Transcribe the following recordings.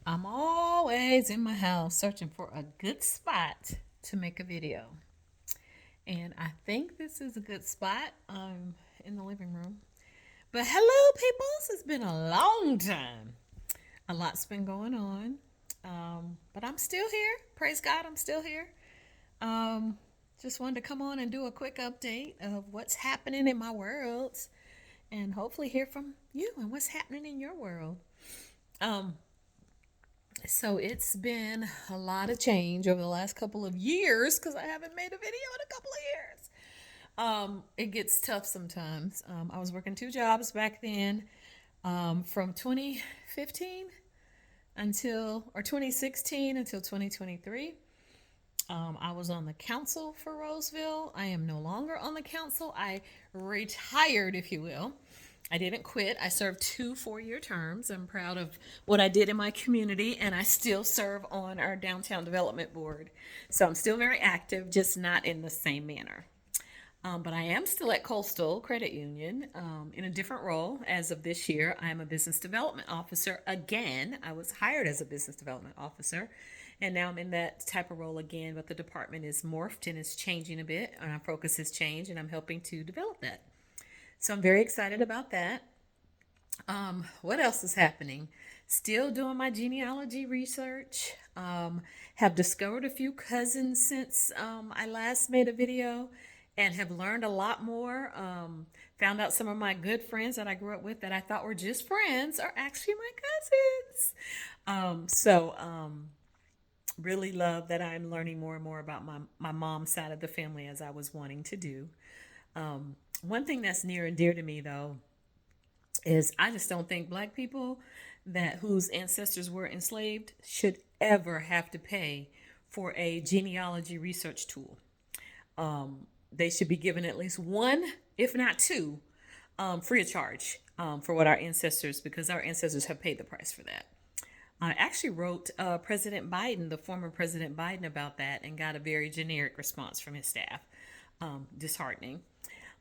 I'm always in my house searching for a good spot to make a video. And I think this is a good spot in the living room. But hello, peoples. It's been a long time. A lot's been going on. But I'm still here. Praise God, I'm still here. Um, just wanted to come on and do a quick update of what's happening in my world and hopefully hear from you and what's happening in your world. Um, So it's been a lot of change over the last couple of years because I haven't made a video in a couple of years. It gets tough sometimes. I was working two jobs back then, from 2015 or 2016 until 2023. I was on the council for Roseville. I am no longer on the council. I retired, if you will. I didn't quit. I served two 4-year terms. I'm proud of what I did in my community, and I still serve on our downtown development board. So I'm still very active, just not in the same manner. But I am still at Coastal Credit Union in a different role as of this year. I'm a business development officer again. I was hired as a business development officer, and now I'm in that type of role again. But the department is morphed and is changing a bit, and our focus has changed, and I'm helping to develop that. So I'm very excited about that. What else is happening? Still doing my genealogy research. Have discovered a few cousins since I last made a video and have learned a lot more. Found out some of my good friends that I grew up with that I thought were just friends are actually my cousins. Really love that I'm learning more and more about my mom's side of the family as I was wanting to do. One thing that's near and dear to me, though, is I just don't think black people that whose ancestors were enslaved should ever have to pay for a genealogy research tool. They should be given at least one, if not two, free of charge for what our ancestors, because our ancestors have paid the price for that. I actually wrote President Biden, the former President Biden, about that and got a very generic response from his staff. Disheartening.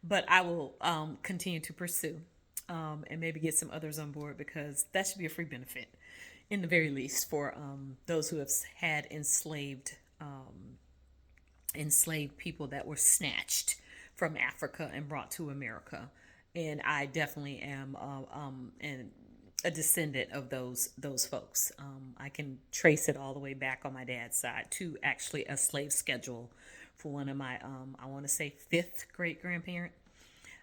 But I will continue to pursue and maybe get some others on board because that should be a free benefit, in the very least, for those who have had enslaved people that were snatched from Africa and brought to America. And I definitely am a descendant of those folks. I can trace it all the way back on my dad's side to actually a slave schedule for one of my I want to say fifth great grandparent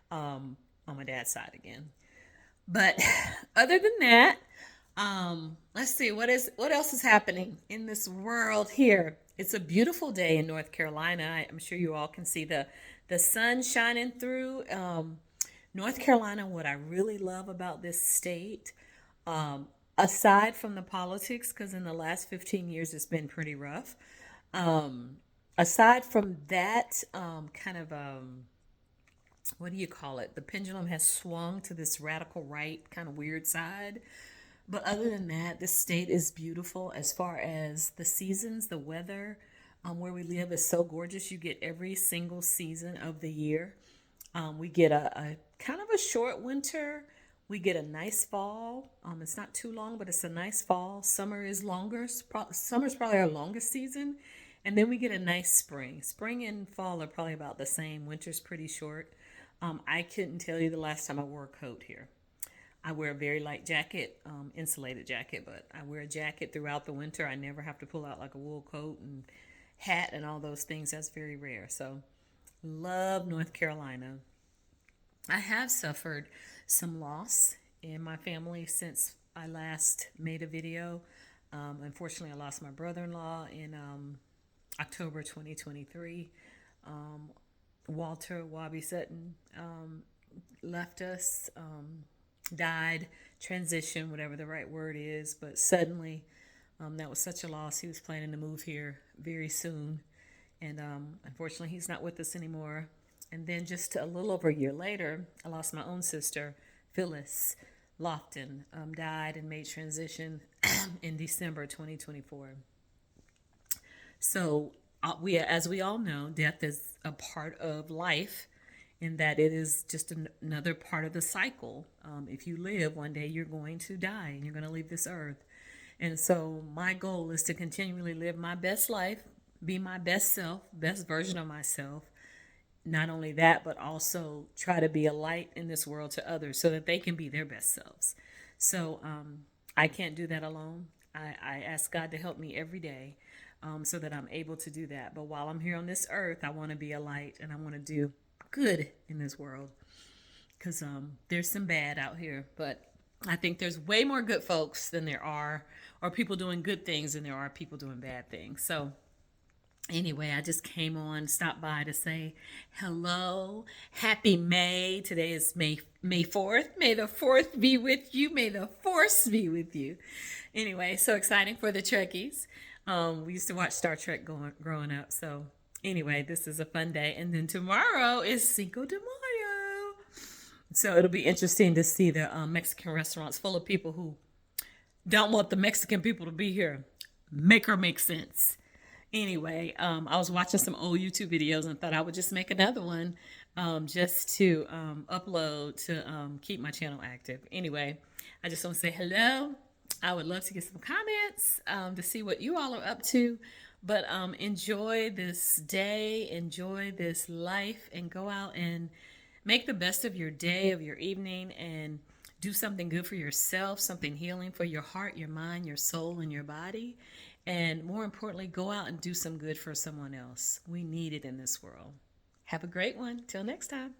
on my dad's side again. But other than that, let's see what else is happening in this world here. It's a beautiful day in North Carolina. I'm sure you all can see the sun shining through. North Carolina, what I really love about this state, aside from the politics, because in the last 15 years it's been pretty rough. Aside from that, what do you call it? The pendulum has swung to this radical right, kind of weird side. But other than that, this state is beautiful as far as the seasons, the weather. Where we live is so gorgeous. You get every single season of the year. We get a kind of a short winter. We get a nice fall. It's not too long, but it's a nice fall. Summer is longer. Summer's probably our longest season. And then we get a nice spring. Spring and fall are probably about the same. Winter's pretty short. I couldn't tell you the last time I wore a coat here. I wear a very light jacket, insulated jacket, but I wear a jacket throughout the winter. I never have to pull out like a wool coat and hat and all those things. That's very rare. So, love North Carolina. I have suffered some loss in my family since I last made a video. Unfortunately, I lost my brother in law in October 2023. Walter Wabi Sutton left us, died, transition, whatever the right word is, but suddenly that was such a loss. He was planning to move here very soon, and unfortunately, he's not with us anymore. And then just a little over a year later, I lost my own sister, Phyllis Lofton, died and made transition in December 2024. So as we all know, death is a part of life, in that it is just another part of the cycle. If you live, one day you're going to die and you're going to leave this earth. And so my goal is to continually live my best life, be my best self, best version of myself. Not only that, but also try to be a light in this world to others so that they can be their best selves. So I can't do that alone. I ask God to help me every day so that I'm able to do that. But while I'm here on this earth, I want to be a light and I want to do good in this world because there's some bad out here. But I think there's way more good folks than there are, or people doing good things than there are people doing bad things. So anyway, I just came on, stopped by to say hello, happy May. Today is May 4th. May the 4th be with you. May the force be with you. Anyway, so exciting for the Trekkies. We used to watch Star Trek growing up. So anyway, this is a fun day. And then tomorrow is Cinco de Mayo. So it'll be interesting to see the Mexican restaurants full of people who don't want the Mexican people to be here. Make or make sense. Anyway, I was watching some old YouTube videos and thought I would just make another one just to upload to keep my channel active. Anyway, I just want to say hello. I would love to get some comments to see what you all are up to. But enjoy this day, enjoy this life, and go out and make the best of your day, of your evening, and do something good for yourself, something healing for your heart, your mind, your soul, and your body. And more importantly, go out and do some good for someone else. We need it in this world. Have a great one. Till next time.